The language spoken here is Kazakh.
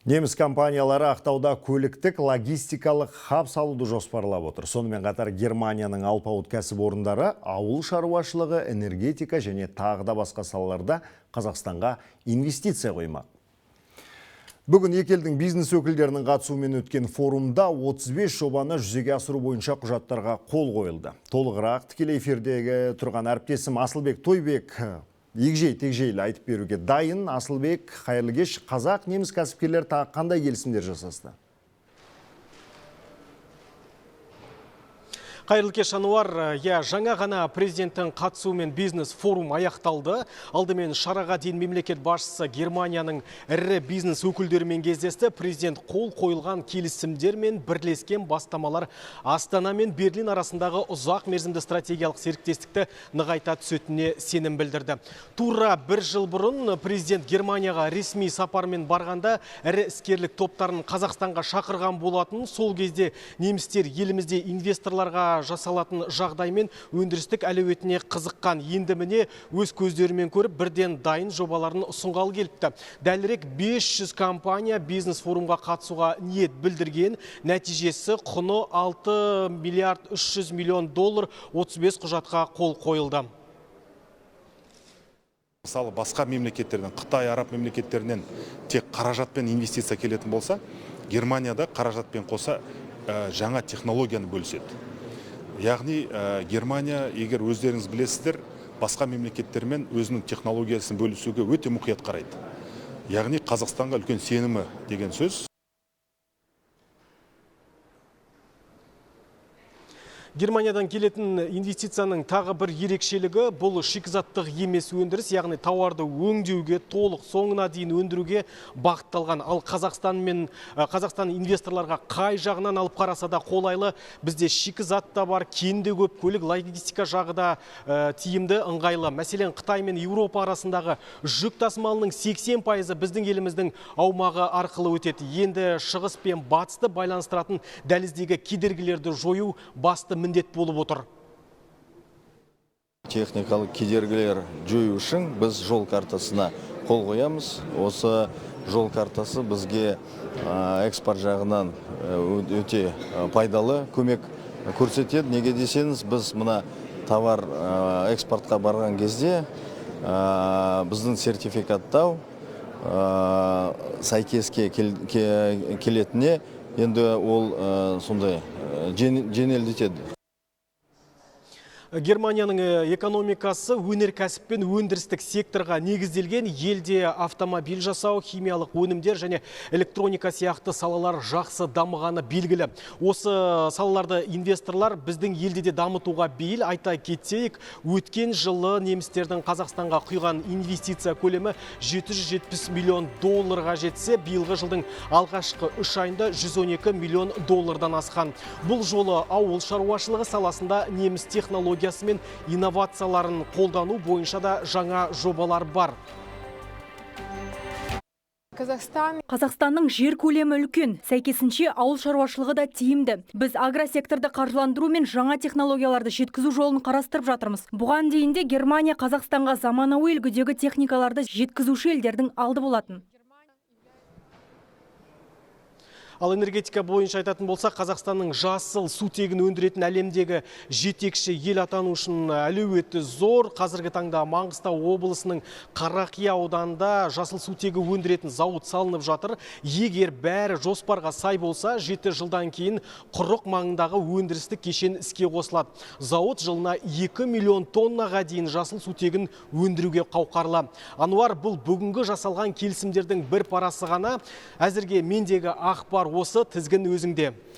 Неміс компаниялары Ақтауда көліктік логистикалық хаб салуды жоспарлап отыр. Сонымен қатар Германияның алпауыт кәсіпорындары ауыл шаруашылығы, энергетика және тағы да басқа салаларда Қазақстанға инвестиция қоймақ. Бүгін екі елдің бизнес өкілдерінің қатысуымен өткен форумда 35 жобаны жүзеге асыру бойынша құжаттарға қол қойылды. Толығырақ тікелей эфирдегі тұрған әріптесім Асылбек Тойбек егжей-тегжейлі айтып беруге дайын. Асылбек, қайырлы кеш. Қазақ неміс кәсіпкерлер тағы қандай келісімдер жасасты? Қайырлы кеш, Ануар. Жаңа ғана президенттің қатысуымен бизнес форум аяқталды. Алдымен шараға дейін мемлекет басшысы Германияның ірі бизнес өкілдерімен кездесті. Президент қол қойылған келісімдер мен бірлескен бастамалар Астана мен Берлин арасындағы ұзақ мерзімді стратегиялық серіктестікті нығайта түсетініне сенім білдірді. Тура бір жыл бұрын президент Германияға ресми сапармен барғанда ірі іскерлік топтарын Қазақстанға шақырған болатын. Сол кезде немістер елімізде инвесторларға жасалатын жағдаймен өндірістік әлеуетіне қызыққан. Енді міне өз көздерімен көріп бірден дайын жобаларын ұсынғалы келіпті. Дәлірек 500 компания бизнес форумға қатысуға ниет білдірген. Нәтижесі құны 6 миллиард 300 миллион доллар 35 құжатқа қол қойылды. Мысалы, басқа мемлекеттерден, Қытай, араб мемлекеттерінен тек қаражатпен инвестиция келетін болса, Германияда қаражатпен қоса жаңа технологияны бөліседі. Яғни Германия, егер өздеріңіз білесіздер, басқа мемлекеттермен өзінің технологиясын бөлісуге өте мұқият қарайды. Яғни Қазақстанға үлкен сенімі деген сөз. Германиядан келетін инвестицияның тағы бір ерекшелігі бұл шикізаттық емес өндіріс, яғни тауарды өңдеуге, толық соңына дейін өндіруге бағытталған. Ал Қазақстан инвесторларға қай жағынан алып қараса да қолайлы. Бізде шикізат та бар, кенде көп, көлік логистика жағы да тиімді, ыңғайлы. Мәселен, Қытай мен Еуропа арасындағы жүк тасымалының 80% біздің еліміздің аумағы арқылы өтеді. Енді шығыс пен батысты байланыстыратын дәліздегі кедергілерді жою басты міндет болып отыр. Техникалық кедергілер жою үшін біз жол картасына қол қоямыз. Осы жол картасы бізге экспорт жағынан өте пайдалы көмек көрсетеді. Неге десеңіз, біз мына товар экспортқа барған кезде біздің сертификаттау сәйкеске келетіне енді ол сондай жеңілдетеді. Германияның экономикасы өнеркәсіп пен өндірістік секторға негізделген. Елде автомобиль жасау, химиялық өнімдер және электроника сияқты салалар жақсы дамығаны белгілі. Осы салаларды инвесторлар біздің елде де дамытуға бейіл. Айта кетсек, өткен жылы немістердің Қазақстанға құйған инвестиция көлемі 770 миллион долларға жетсе, биылғы жылдың алғашқы 3 айында 112 миллион доллардан асқан. Бұл жолы ауыл шаруашылығы саласында неміс технологиясы мен инновацияларын қолдану бойынша да жаңа жобалар бар. Қазақстанның жер көлемі үлкен, сәйкесінше ауыл шаруашылығы да тиімді. Біз агросекторды қаржыландыру мен жаңа технологияларды жеткізу жолын қарастырып жатырмыз. Бұған дейін де Германия Қазақстанға заманауи үлгідегі техникаларды жеткізуші елдердің алды болатын. Ал энергетика бойынша айтатын болса, Қазақстанның жасыл сутегін өндіретін әлемдегі жетекші ел атану үшін әлеуеті зор. Қазіргі таңда Маңғыстау облысының Қарақия ауданында жасыл сутегі өндіретін зауыт салынып жатыр. Егер бәрі жоспарға сай болса, 7 жылдан кейін құрық маңындағы өндірістік кешен іске қосылады. Зауыт жылына 2 миллион тоннаға дейін жасыл сутегін өндіруге қауқарлы. Ануар, бұл бүгінгі жасалған келісімдердің бір парасы ғана. Әзірге мендегі ақпар осы, тізгін өзіңде.